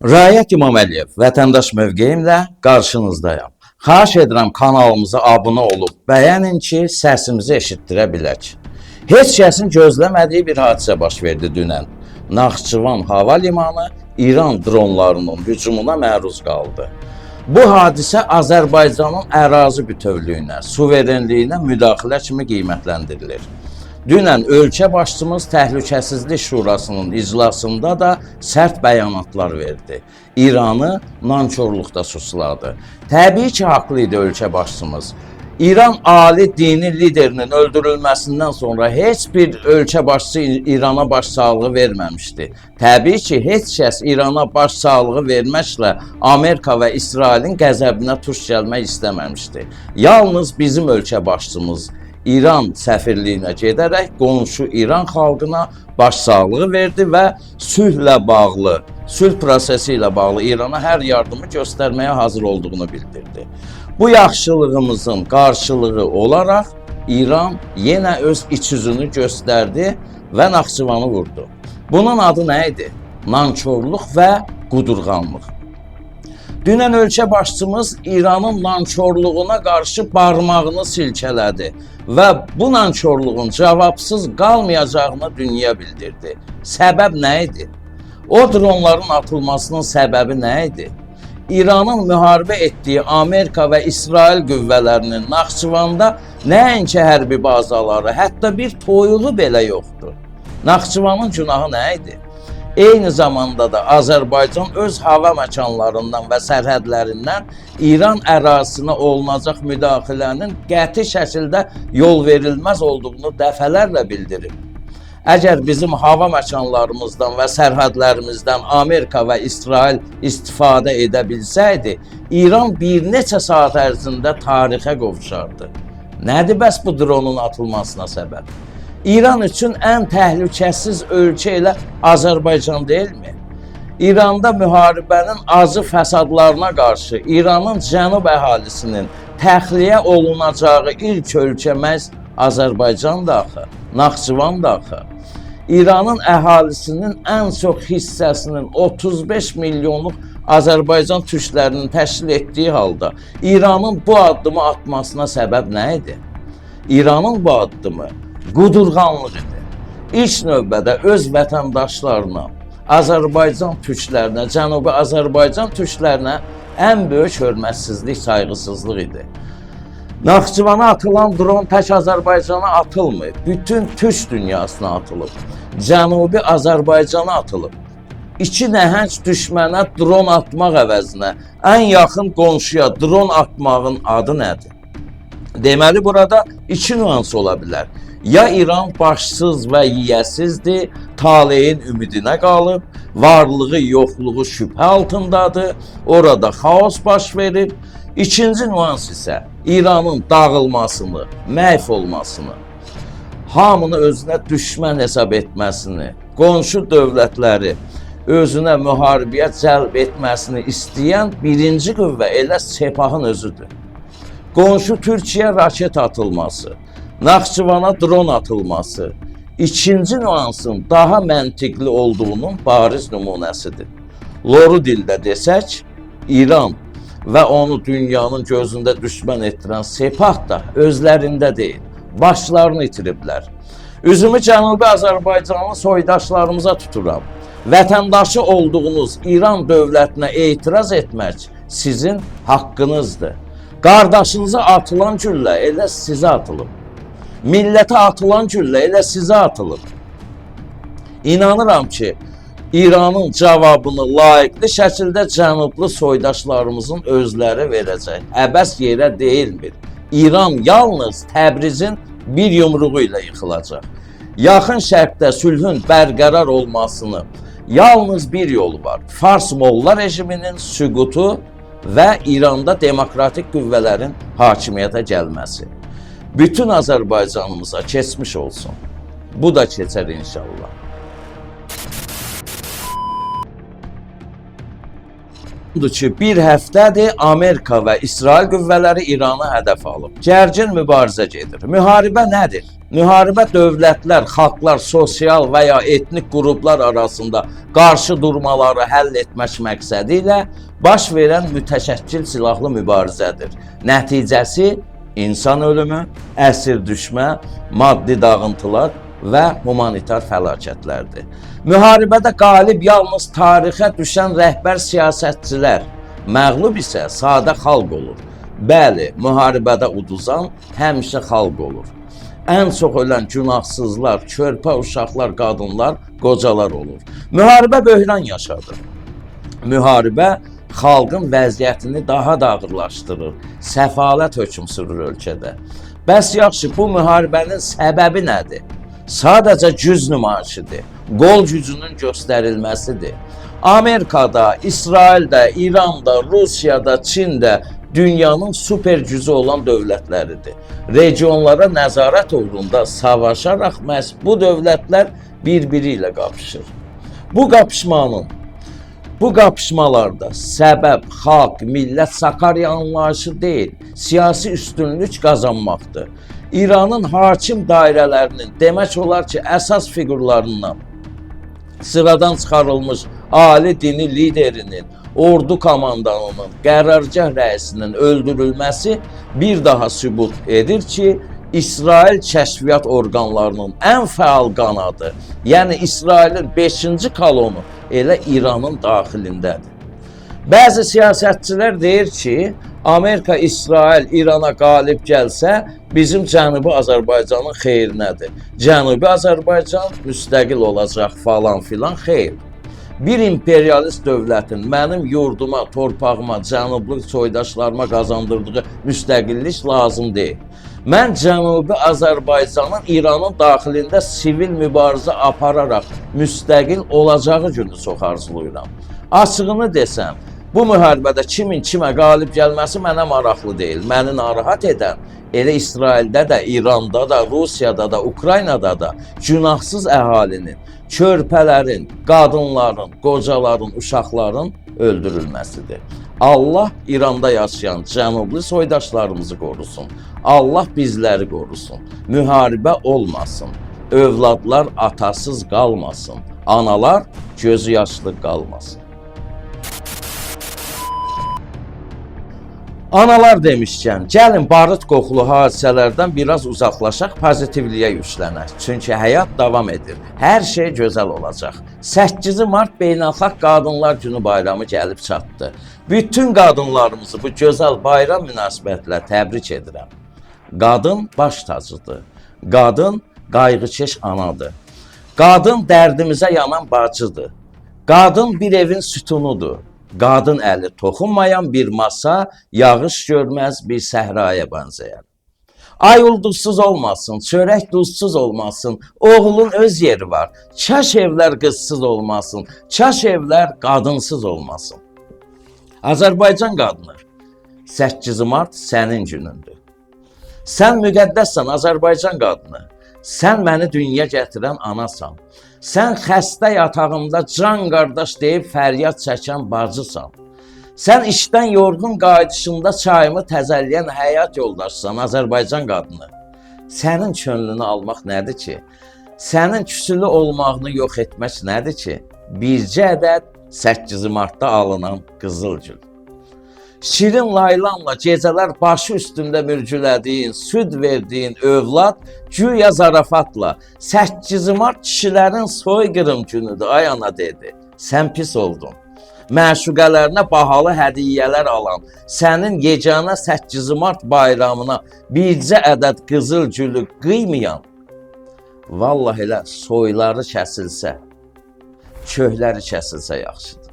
Rayət İmaməliyev, vətəndaş mövqeyimlə qarşınızdayım. Xahiş edirəm kanalımıza abunə olub, bəyənin ki, səsimizi eşitdirə bilək. Heç kəsin gözləmədiyi bir hadisə baş verdi dünən. Naxçıvan hava limanı İran dronlarının hücumuna məruz qaldı. Bu hadisə Azərbaycanın ərazi bütövlüyünə, suverenliyinə müdaxilə kimi qiymətləndirilir. Dünən ölkə başçımız Təhlükəsizlik Şurasının iclasında da sərt bəyanatlar verdi. İranı nankorluqda suçladı. Təbii ki, haqlı idi ölkə başçımız. İran ali dini liderinin öldürülməsindən sonra heç bir ölkə başçısı İrana başsağlığı verməmişdi. Təbii ki, heç kəs İrana başsağlığı verməklə Amerika və İsrailin qəzəbinə tuş gəlmək istəməmişdi. Yalnız bizim ölkə başçımız İran səfirliyinə gedərək qonşu İran xalqına başsağlığı verdi və sülhlə bağlı, sülh prosesi ilə bağlı İrana hər yardımı göstərməyə hazır olduğunu bildirdi. Bu yaxşılığımızın qarşılığı olaraq İran yenə öz iç yüzünü göstərdi və Naxçıvanı vurdu. Bunun adı nə idi? Nankorluq və qudurğanlıq. Dünən ölkə başçımız İranın nankorluğuna qarşı barmağını silkələdi və bu nankorluğun cavabsız qalmayacağını dünya bildirdi. Səbəb nə idi? O dronların atılmasının səbəbi nə idi? İranın müharibə etdiyi Amerika və İsrail qüvvələrinin Naxçıvanda nəinki hərbi bazaları, hətta bir toyuğu belə yoxdur. Naxçıvanın günahı nə idi? Eyni zamanda da Azərbaycan öz hava məkanlarından və sərhədlərindən İran ərazisinə olunacaq müdaxilənin qəti şəkildə yol verilməz olduğunu dəfələrlə bildirib. Əgər bizim hava məkanlarımızdan və sərhədlərimizdən Amerika və İsrail istifadə edə bilsəydi, İran bir neçə saat ərzində tarixə qovuşardı. Nədir bəs bu dronun atılmasına səbəb? İran üçün ən təhlükəsiz ölkə ilə Azərbaycan deyilmi? İranda müharibənin acı fəsadlarına qarşı İranın cənub əhalisinin təxliyə olunacağı ilk ölkə məhz Azərbaycan da axı, Naxçıvan da axı. İranın əhalisinin ən çox hissəsinin 35 milyonluq Azərbaycan türklərinin təşkil etdiyi halda İranın bu addımı atmasına səbəb nə idi? İranın bu addımı qudurğanlıq idi. İlk növbədə öz vətəndaşlarına, Azərbaycan türklərinə, Cənubi Azərbaycan türklərinə ən böyük hörmətsizlik, sayğısızlıq idi. Naxçıvana atılan dron tək Azərbaycana atılmır, bütün türk dünyasına atılıb. Cənubi Azərbaycana atılıb. İki nəhəng düşmənə dron atmaq əvəzinə ən yaxın qonşuya dron atmağın adı nədir? Deməli, burada iki nüans ola bilər. Ya İran başsız və yiyəsizdir, taleyin ümidinə qalıb, varlığı, yoxluğu şübhə altındadır, orada xaos baş verir. İkinci nüans isə İranın dağılmasını, məhv olmasını, hamını özünə düşmən hesab etməsini, qonşu dövlətləri özünə müharibəyə cəlb etməsini istəyən birinci qüvvə elə Sepahın özüdür. Qonşu Türkiyə raket atılması, Naxçıvana dron atılması, ikinci nüansın daha məntiqli olduğunun bariz nümunəsidir. Loru dildə desək, İran və onu dünyanın gözündə düşmən etdirən Sepah da özlərində deyil, başlarını itiriblər. Üzümü Cənubi Azərbaycanlı soydaşlarımıza tuturam. Vətəndaşı olduğunuz İran dövlətinə etiraz etmək sizin haqqınızdır. Qardaşınıza atılan güllə elə sizə atılıb. Millətə atılan güllə elə sizə atılıb. İnanıram ki, İranın cavabını layiqli şəkildə cənublu soydaşlarımızın özləri verəcək. Əbəs yerə deyilmir. İran yalnız Təbrizin bir yumruğu ilə yıxılacaq. Yaxın şərqdə sülhün bərqərar olmasını yalnız bir yolu var. Fars Molla rejiminin süqutu və İranda demokratik qüvvələrin hakimiyyətə gəlməsi. Bütün Azərbaycanımıza keçmiş olsun. Bu da keçər inşallah. Budur ki, bir həftədir Amerika və İsrail qüvvələri İranı hədəf alıb. Gərgin mübarizə gedir. Müharibə nədir? Müharibə dövlətlər, xalqlar, sosial və ya etnik qruplar arasında qarşı durmaları həll etmək məqsədi ilə baş verən mütəşəkkil silahlı mübarizədir. Nəticəsi insan ölümü, əsir düşmə, maddi dağıntılar və humanitar fəlakətlərdir. Müharibədə qalib yalnız tarixə düşən rəhbər siyasətçilər, məğlub isə sadə xalq olur. Bəli, müharibədə uduzan həmişə xalq olur. Ən çox ölən günahsızlar, körpə uşaqlar, qadınlar, qocalar olur. Müharibə böhran yaşadır. Müharibə xalqın vəziyyətini daha da ağırlaşdırır. Səfalət hökm sürür ölkədə. Bəs yaxşı, bu müharibənin səbəbi nədir? Sadəcə güc nümayişidir. Qol gücünün göstərilməsidir. Amerikada, İsraildə, İranda, Rusiyada, Çində dünyanın süper gücü olan dövlətləridir. Regionlara nəzarət uğrunda savaşaraq məhz bu dövlətlər bir-biri ilə qapışır. Bu qapışmalarda səbəb xalq, millət Sakarya anlayışı deyil, siyasi üstünlük qazanmaqdır. İranın hakim dairələrinin demək olar ki, əsas fiqurlarından sıradan çıxarılmış ali dini liderinin, ordu komandanının, qərargah rəisinin öldürülməsi bir daha sübut edir ki, İsrail kəşfiyyat orqanlarının ən fəal qanadı, yəni İsrailin 5-ci kolonu elə İranın daxilindədir. Bəzi siyasətçilər deyir ki, Amerika, İsrail İrana qalib gəlsə, bizim Cənubi Azərbaycanın xeyrinədir. Cənubi Azərbaycan müstəqil olacaq falan filan, xeyr. Bir imperialist dövlətin mənim yurduma, torpağıma, cənublu soydaşlarıma qazandırdığı müstəqillik lazım deyil. Mən Cənubi Azərbaycanın İranın daxilində sivil mübarizə apararaq müstəqil olacağı günü çox arzulayıram. Açığını desəm, bu müharibədə kimin kimə qalib gəlməsi mənə maraqlı deyil. Məni narahat edən elə İsraildə də, İranda da, Rusiyada da, Ukraynada da günahsız əhalinin, körpələrin, qadınların, qocaların, uşaqların öldürülməsidir. Allah İranda yaşayan cənublu soydaşlarımızı qorusun. Allah bizləri qorusun. Müharibə olmasın. Övladlar atasız qalmasın. Analar gözü yaşlı qalmasın. Analar demişkən, gəlin barıt qoxulu hadisələrdən biraz uzaqlaşaq, pozitivliyə yüklənək. Çünki həyat davam edir. Hər şey gözəl olacaq. 8 Mart Beynəlxalq Qadınlar Günü bayramı gəlib çatdı. Bütün qadınlarımızı bu gözəl bayram münasibətlə təbrik edirəm. Qadın baş tacıdır. Qadın qayğıkeş anadır. Qadın dərdimizə yanan bacıdır. Qadın bir evin sütunudur. Qadın əli toxunmayan bir masa, yağış görməz bir səhraya bənzəyər. Ay ulduzsuz olmasın, çörək duzsuz olmasın, oğlun öz yeri var. Kaş evlər qızsız olmasın, kaş evlər qadınsız olmasın. Azərbaycan qadını, 8 Mart sənin günündür. Sən müqəddəssən Azərbaycan qadını, sən məni dünya gətirən anasan. Sən xəstə yatağımda can qardaş deyib fəryad çəkən bacısan. Sən işdən yorğun qayıdışında çayımı təzəlləyən həyat yoldaşsan Azərbaycan qadını. Sənin könlünü almaq nədir ki? Sənin küsülü olmağını yox etmək nədir ki? Bircə ədəd 8 Martda alınan qızıl gül. Şirin laylanla gecələr başı üstündə mürgülədiyin, süd verdiyin övlad güya zarafatla 8 Mart kişilərin soyqırım günüdür, ay ana dedi. Sən pis oldun. Məşuqələrinə bahalı hədiyyələr alan, sənin yeganə 8 Mart bayramına bircə ədəd qızıl gülü qıymayan, vallahi elə soyları kəsilsə, köhləri kəsilsə yaxşıdır.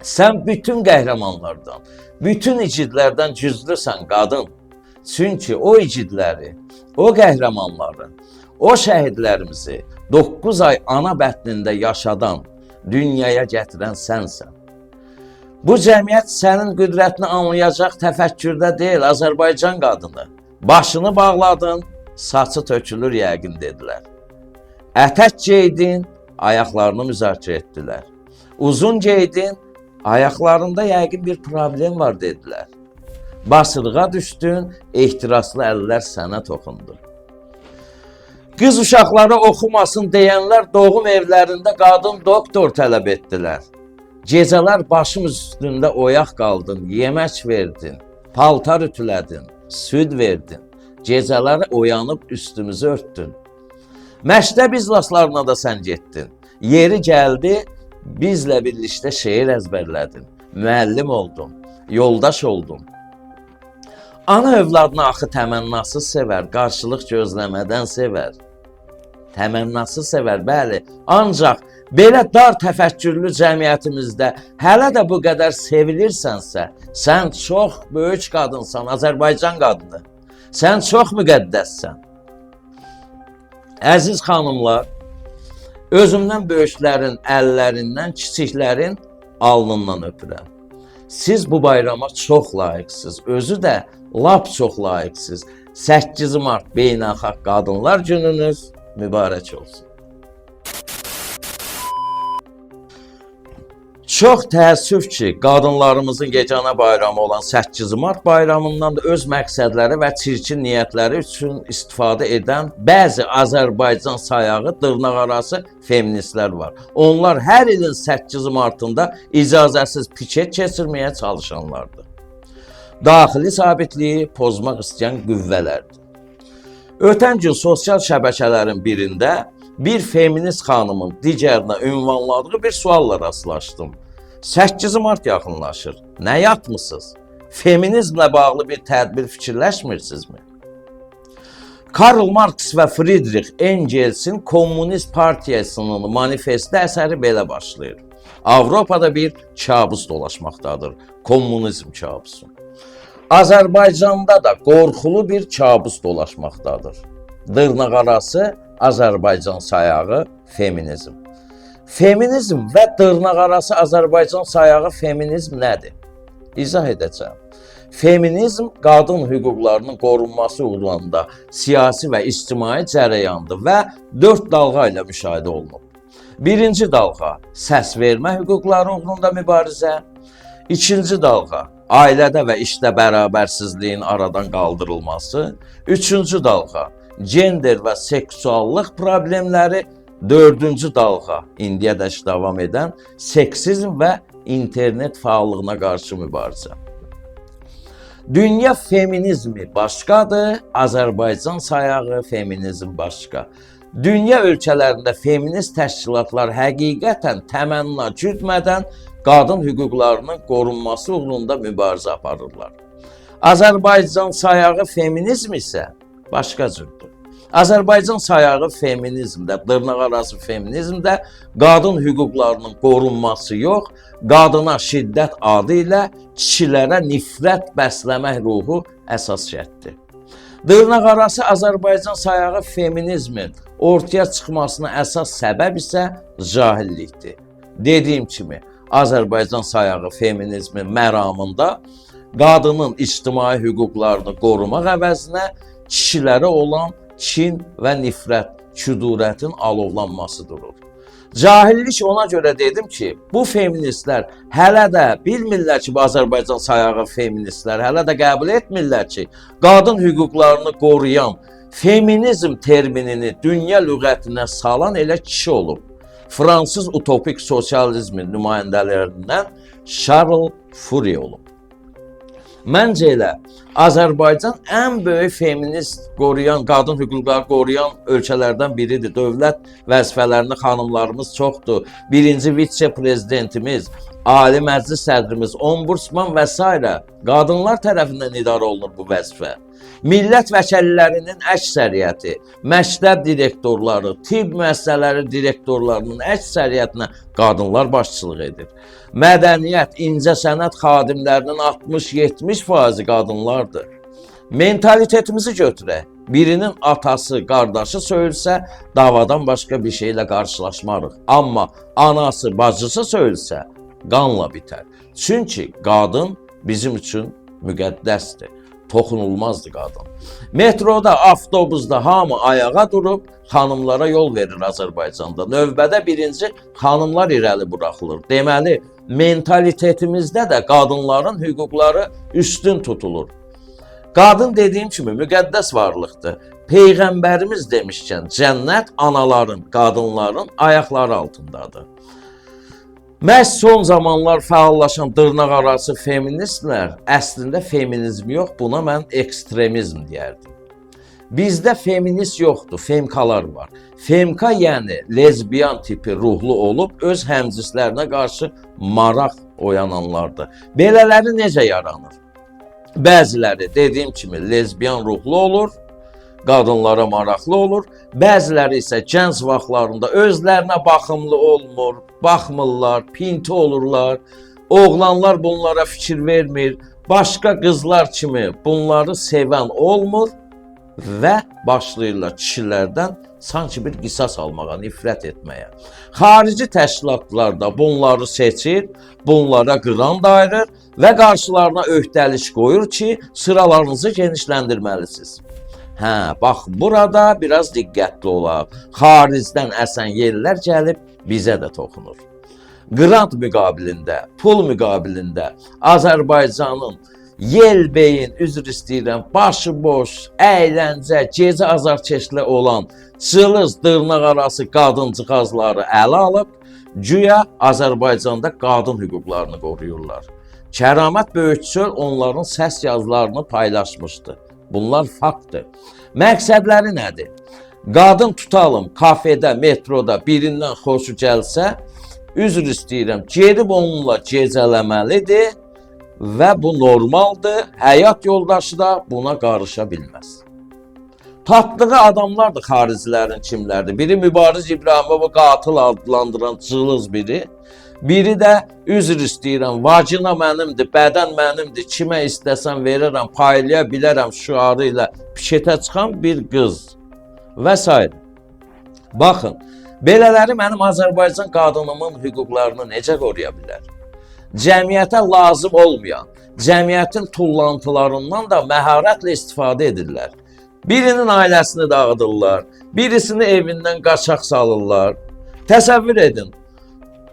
Sən bütün qəhrəmanlardan, bütün igidlərdən güclüsən qadın. Çünki o igidləri, o qəhrəmanları, o şəhidlərimizi 9 ay ana bətnində yaşadan, dünyaya gətirən sənsən. Bu cəmiyyət sənin qüdrətini anlayacaq təfəkkürdə deyil, Azərbaycan qadını. Başını bağladın, saçı tökülür yəqin dedilər. Ətək geydin, ayaqlarını müzakirə etdilər. Uzun geydin, ayaqlarında yəqin bir problem var dedilər. Basırığa düşdün, ehtiraslı əllər sənə toxundu. Qız uşaqları oxumasın deyənlər doğum evlərində qadın doktor tələb etdilər. Gecələr başım üstündə oyaq qaldın, yemək verdin, paltar ütülədin, süd verdin. Gecələri oyanıb üstümüzü örtdün. Məktəb iclaslarına da sən getdin. Yeri gəldi, bizlə birlikdə şeir əzbərlədin. Müəllim oldun, yoldaş oldun. Ana övladını axı təmənnasız sevər, qarşılıq gözləmədən sevər. Təmənnasız sevər, bəli. Ancaq belə dar təfəkkürlü cəmiyyətimizdə hələ də bu qədər sevilirsənsə, sən çox böyük qadınsan, Azərbaycan qadını. Sən çox müqəddəssən. Əziz xanımlar, özümdən böyüklərin əllərindən, kiçiklərin alnından öpürəm. Siz bu bayrama çox layiqsiniz, özü də lap çox layiqsiniz. 8 Mart Beynəlxalq Qadınlar Gününüz mübarək olsun. Çox təəssüf ki, qadınlarımızın yeganə bayramı olan 8 Mart bayramından da öz məqsədləri və çirkin niyyətləri üçün istifadə edən bəzi Azərbaycan sayağı dırnaqarası feministlər var. Onlar hər ilin 8 Martında icazəsiz piket keçirməyə çalışanlardır. Daxili sabitliyi pozmaq istəyən qüvvələrdir. Ötən gün sosial şəbəkələrin birində bir feminist xanımın digərinə ünvanladığı bir sualla rastlaşdım. 8 Mart yaxınlaşır. Nə yatmısınız? Feminizmlə bağlı bir tədbir fikirləşmirsinizmi? Karl Marx və Friedrich Engels'in Komünist Partiyasının manifesti əsəri belə başlayır. Avropada bir kabus dolaşmaqdadır. Komünizm kabusu. Azərbaycanda da qorxulu bir kabus dolaşmaqdadır. Dırnaqarası Azərbaycan sayağı feminizm. Feminizm və dırnaqarası Azərbaycan sayağı feminizm nədir? İzah edəcəm. Feminizm qadın hüquqlarının qorunması uğrunda siyasi və ictimai cərəyandır və 4 dalğa ilə müşahidə olunub. Birinci dalğa səs vermə hüquqları uğrunda mübarizə. İkinci dalğa ailədə və işdə bərabərsizliyin aradan qaldırılması. Üçüncü dalğa gender və seksuallıq problemləri. Dördüncü dalğa indiyədək davam edən seksizm və internet fəallığına qarşı mübarizə. Dünya feminizmi başqadır, Azərbaycan sayağı feminizm başqa. Dünya ölkələrində feminist təşkilatlar həqiqətən təmənna güdmədən qadın hüquqlarının qorunması uğrunda mübarizə aparırlar. Azərbaycan sayağı feminizm isə başqa cürdür. Azərbaycan sayağı feminizmdə, dırnaqarası feminizmdə qadın hüquqlarının qorunması yox, qadına şiddət adı ilə kişilərə nifrət bəsləmək ruhu əsas şərtdir. Dırnaqarası Azərbaycan sayağı feminizmin ortaya çıxmasına əsas səbəb isə cahillikdir. Dediyim kimi, Azərbaycan sayağı feminizmin məramında qadının ictimai hüquqlarını qorumaq əvəzinə kişilərə olan kin və nifrət, küdurətin alovlanması durur. Cahillik ona görə dedim ki, bu feministlər hələ də bilmirlər ki, bu Azərbaycan sayağı feministlər hələ də qəbul etmirlər ki, qadın hüquqlarını qoruyan feminizm terminini dünya lüğətinə salan elə kişi olub. Fransız utopik sosializmin nümayəndələrindən Charles Fourier olub. Məncə elə Azərbaycan ən böyük feminist qoruyan, qadın hüquqları qoruyan ölkələrdən biridir. Dövlət vəzifələrini xanımlarımız çoxdur. Birinci vitse-prezidentimiz, Ali Məclis sədrimiz, ombudsman və s. qadınlar tərəfindən idarə olunur bu vəzifə. Millət vəkillərinin əksəriyyəti, məktəb direktorları, tibb müəssisələri direktorlarının əksəriyyətinə qadınlar başçılıq edir. Mədəniyyət, incəsənət xadimlərinin 60-70% qadınlardır. Mentalitetimizi götürək. Birinin atası, qardaşı söyülsə, davadan başqa bir şeylə qarşılaşmarıq. Amma anası, bacısı söyülsə, qanla bitər. Çünki qadın bizim üçün müqəddəsdir. Toxunulmazdı qadın. Metroda, avtobusda hamı ayağa durub xanımlara yol verir Azərbaycanda. Növbədə birinci xanımlar irəli buraxılır. Deməli, mentalitetimizdə də qadınların hüquqları üstün tutulur. Qadın dediyim kimi müqəddəs varlıqdır. Peyğəmbərimiz demişkən, cənnət anaların, qadınların ayaqları altındadır. Məhz son zamanlar fəallaşan dırnaqarası feministlər əslində feminizm yox, buna mən ekstremizm deyərdim. Bizdə feminist yoxdur, femkalar var. Femka yəni lezbiyan tipi ruhlu olub öz həmcinslərinə qarşı maraq oyananlardır. Belələri necə yaranır? Bəziləri dediyim kimi lezbiyan ruhlu olur, qadınlara maraqlı olur. Bəziləri isə gənc vaxtlarında özlərinə baxımlı olmur, baxmırlar, pinti olurlar. Oğlanlar bunlara fikir vermir, başqa qızlar kimi bunları sevən olmur və başlayırlar kişilərdən sanki bir qisas almağa, nifrət etməyə. Xarici təşkilatlar da bunları seçir, bunlara qıran dayırır və qarşılarına öhdəlik qoyur ki, sıralarınızı genişləndirməlisiniz. Bax, burada biraz diqqətli olaq. Xaricdən əsən yerlər gəlib bizə də toxunur. Qrant müqabilində, pul müqabilində Azərbaycanın yelbeyin, üzr istəyirəm, başıboş, əyləncə, gecə azarkeşlə olan cılız dırnaqarası qadıncıqazları ələ alıb, güya Azərbaycanda qadın hüquqlarını qoruyurlar. Kəramət Böyükçöl onların səs yazılarını paylaşmışdı. Bunlar faktdır. Məqsədləri nədir? Qadın tutalım, kafedə, metroda birindən xoşu gəlsə, üzr istəyirəm, gedib onunla gecələməlidir və bu normaldır. Həyat yoldaşı da buna qarışa bilməz. Tatlığı adamlardır xaricilərin kimlərdir? Biri Mübariz İbrahimovu qatil adlandıran cılız biri. Biri də üzr istəyirəm, vacina mənimdir, bədən mənimdir, kimə istəsəm verərəm, paylaya bilərəm şüarı ilə pişetə çıxan bir qız və s. Baxın, belələri mənim Azərbaycan qadınımın hüquqlarını necə qoruya bilər? Cəmiyyətə lazım olmayan, cəmiyyətin tullantılarından da məharətlə istifadə edirlər. Birinin ailəsini dağıdırlar, birisini evindən qaçaq salırlar. Təsəvvür edin,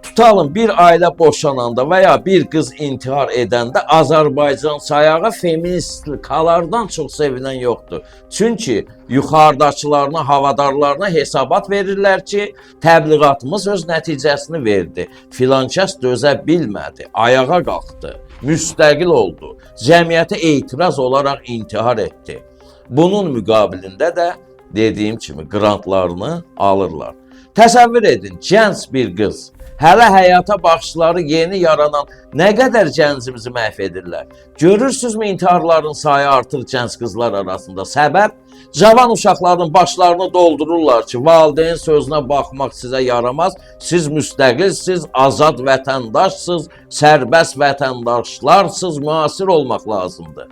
tutalım bir ailə boşananda və ya bir qız intihar edəndə Azərbaycan sayağı feministikalardan çox sevinən yoxdur. Çünki yuxarıdakılarına, havadarlarına hesabat verirlər ki, təbliğatımız öz nəticəsini verdi. Filankəs dözə bilmədi, ayağa qalxdı, müstəqil oldu, cəmiyyətə etiraz olaraq intihar etdi. Bunun müqabilində də dediyim kimi qrantlarını alırlar. Təsəvvür edin, gənc bir qız, hələ həyata baxışları yeni yaranan nə qədər gəncimizi məhv edirlər. Görürsünüzmü intiharların sayı artır gənc qızlar arasında? Səbəb, cavan uşaqların başlarını doldururlar ki, valideyn sözünə baxmaq sizə yaramaz, siz müstəqilsiz, azad vətəndaşsınız, sərbəst vətəndaşlarsınız, müasir olmaq lazımdır.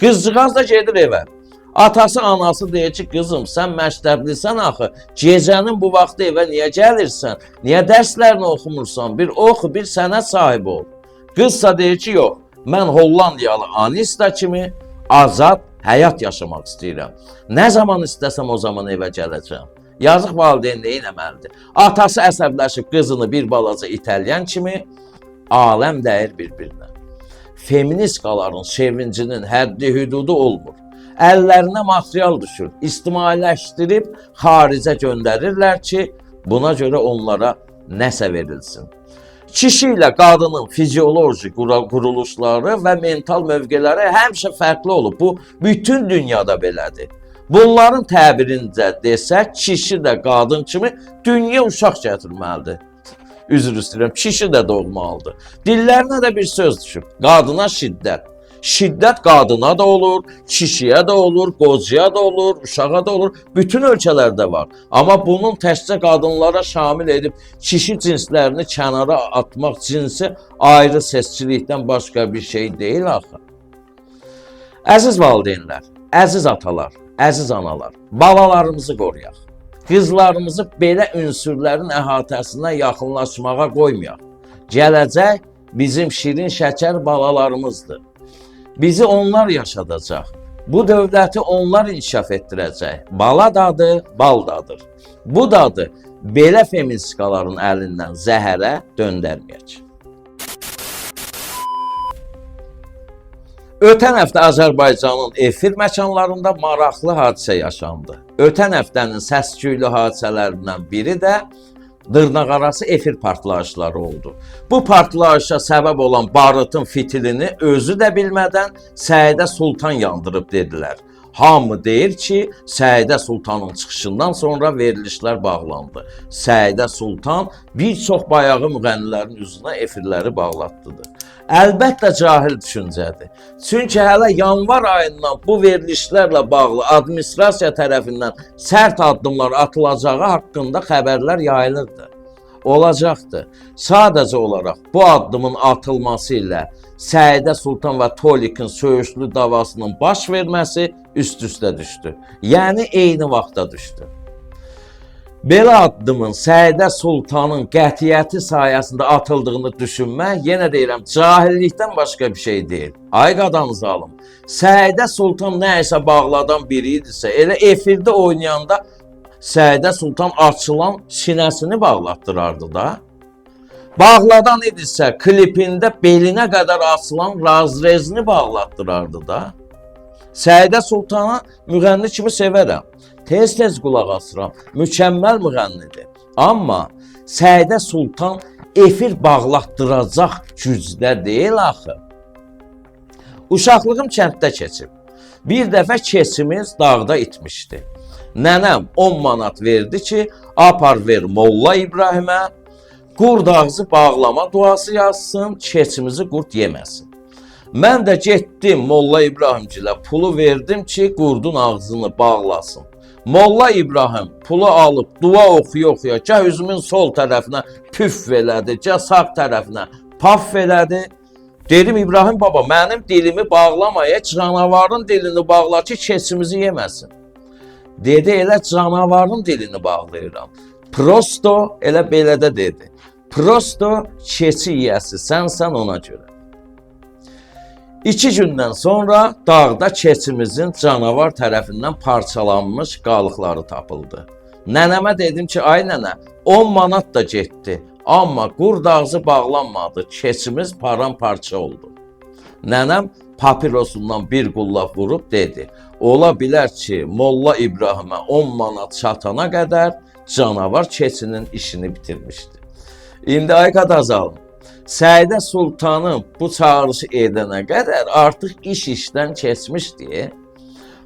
Qızcığaz da gedir evə. Atası, anası deyir ki, qızım, sən məktəblisən axı, gecənin bu vaxtı evə niyə gəlirsən? Niyə dərslərini oxumursan? Bir oxu, bir sənət sahibi ol. Qızsa deyir ki, yox, mən Hollandiyalı Anista kimi azad həyat yaşamaq istəyirəm. Nə zaman istəsəm o zaman evə gələcəm. Yazıq valideyn neynəməlidir? Atası əsəbləşib qızını bir balaca itələyən kimi aləm dəyir bir-birinə. Feministkaların sevincinin həddi hüdudu olmur. Əllərinə material düşür, ictimailəşdirib xaricə göndərirlər ki, buna görə onlara nəsə verilsin. Kişi ilə qadının fizioloji quruluşları və mental mövqeləri həmişə fərqli olub. Bu, bütün dünyada belədir. Bunların təbirincə desək, kişi də qadın kimi dünya uşaq gətirməlidir. Üzr istəyirəm, kişi də doğmalıdır. Dillərinə də bir söz düşüb, qadına şiddət. Şiddət qadına da olur, kişiyə də olur, qocaya da olur, uşağa da olur. Bütün ölkələrdə var. Amma bunun təkcə qadınlara şamil edib kişi cinslərini kənara atmaq cinsi ayrı seçkilikdən başqa bir şey deyil axı. Əziz valideynlər, əziz atalar, əziz analar, balalarımızı qoruyaq. Qızlarımızı belə ünsürlərin əhatəsinə yaxınlaşmağa qoymayaq. Gələcək bizim şirin şəkər balalarımızdır. Bizi onlar yaşadacaq. Bu dövləti onlar inkişaf etdirəcək. Bala dadı, bal dadır. Bu dadı belə feministkaların əlindən zəhərə döndərməyəcək. Ötən həftə Azərbaycanın efir məkanlarında maraqlı hadisə yaşandı. Ötən həftənin səs-küylü hadisələrindən biri də dırnaqarası efir partlayışları oldu. Bu partlayışa səbəb olan barıtın fitilini özü də bilmədən Səidə Sultan yandırıb dedilər. Hamı deyir ki, Səidə Sultanın çıxışından sonra verilişlər bağlandı. Səidə Sultan bir çox bayağı müğənnilərin üzünə efirləri bağlatdıdır. Əlbəttə cahil düşüncədir. Çünki hələ yanvar ayından bu verilişlərlə bağlı administrasiya tərəfindən sərt addımlar atılacağı haqqında xəbərlər yayılırdı. Olacaqdı. Sadəcə olaraq bu addımın atılması ilə Səidə Sultan və Tolikin söyüşlü davasının baş verməsi üst-üstə düşdü. Yəni eyni vaxtda düşdü. Belə addımın Səidə Sultanın qətiyyəti sayəsində atıldığını düşünmək, yenə deyirəm, cahillikdən başqa bir şey deyil. Ay qadan zalım, Səidə Sultan nə isə bağladan biri idisə, elə efirdə oynayanda Səidə Sultan açılan sinəsini bağlatdırardı da. Bağladan idisə klipində belinə qədər açılan razrezini bağlatdırardı da. Səidə Sultanı müğənni kimi sevərəm. Tez-tez qulaq asıram. Mükəmməl müğənnidir. Amma Səidə Sultan efir bağlatdıracaq gücdə deyil axı. Uşaqlığım kənddə keçib. Bir dəfə keçimiz dağda itmişdi. Nənəm 10 manat verdi ki, apar ver Molla İbrahimə, qurd ağzı bağlama duası yazsın, keçimizi qurd yeməsin. Mən də getdim Molla İbrahimcilə pulu verdim ki, qurdun ağzını bağlasın. Molla İbrahim pulu alıb dua oxuya-oxuya gah üzümün sol tərəfinə püf elədi, gah sağ tərəfinə paf elədi. Dedim İbrahim baba, mənim dilimi bağlamaya, canavarın dilini bağla ki, keçimizi yeməsin. Dedi, elə canavarın dilini bağlayıram. Prosto, elə belə də dedi. Prosto keçi yiyəsi, sən ona görə. 2 gündən sonra dağda keçimizin canavar tərəfindən parçalanmış qalıqları tapıldı. Nənəmə dedim ki, ay nənə, 10 manat da getdi. Amma qurd ağzı bağlanmadı, keçimiz paramparça oldu. Nənəm papirosundan bir qullab vurub dedi, ola bilər ki, Molla İbrahimə 10 manat çatana qədər canavar keçinin işini bitirmişdi. İndi ay qadazalım, Səidə Sultanın bu çağırışı edənə qədər artıq iş işdən keçmişdi.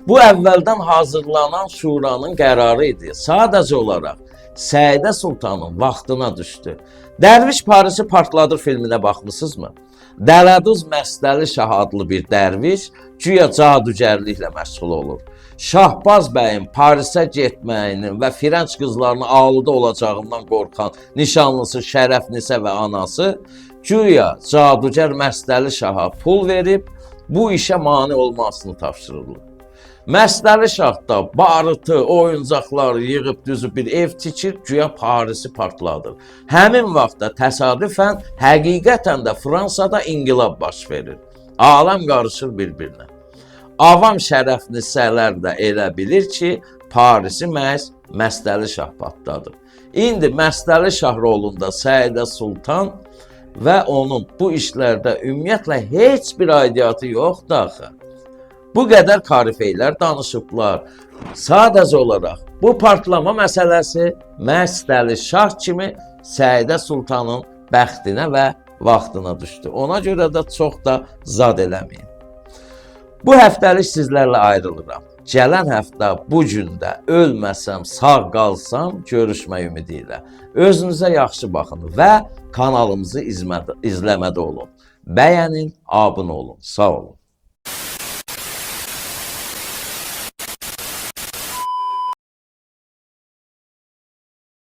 Bu əvvəldən hazırlanan şuranın qərarı idi. Sadəcə olaraq Səidə Sultanın vaxtına düşdü. Dərviş Parisi partladır filminə baxmısınızmı? Dələduz Məstəli Şah adlı bir dərviş güya cadugərliklə məşğul olur. Şahbaz bəyin Parisə getməyinin və Firənc qızlarının aluda olacağından qorxan nişanlısı Şərəfnisə və anası güya cadugər Məstəli Şaha pul verib bu işə mane olmasını tapşırırlar. Məstəli Şah da barıtı, oyuncaqlar yığıb düzüb bir ev tikir, güya Parisi partladır. Həmin vaxtda təsadüfən, həqiqətən də Fransada inqilab baş verir. Aləm qarışır bir-birinə. Avam şərəfnisələr də elə bilir ki, Parisi məhz Məstəli Şah patladır. İndi Məstəli Şah rolunda Səidə Sultan və onun bu işlərdə ümumiyyətlə heç bir aidiyyatı yoxdur axı. Bu qədər karifeylər danışıblar. Sadəcə olaraq bu partlama məsələsi Məstəli Şah kimi Səidə Sultanın bəxtinə və vaxtına düşdü. Ona görə də çox da zad eləməyin. Bu həftəlik sizlərlə ayrılıram. Gələn həftə bu gündə ölməsəm, sağ qalsam görüşmək ümidi ilə. Özünüzə yaxşı baxın və kanalımızı izləmədə olun. Bəyənin, abunə olun. Sağ olun.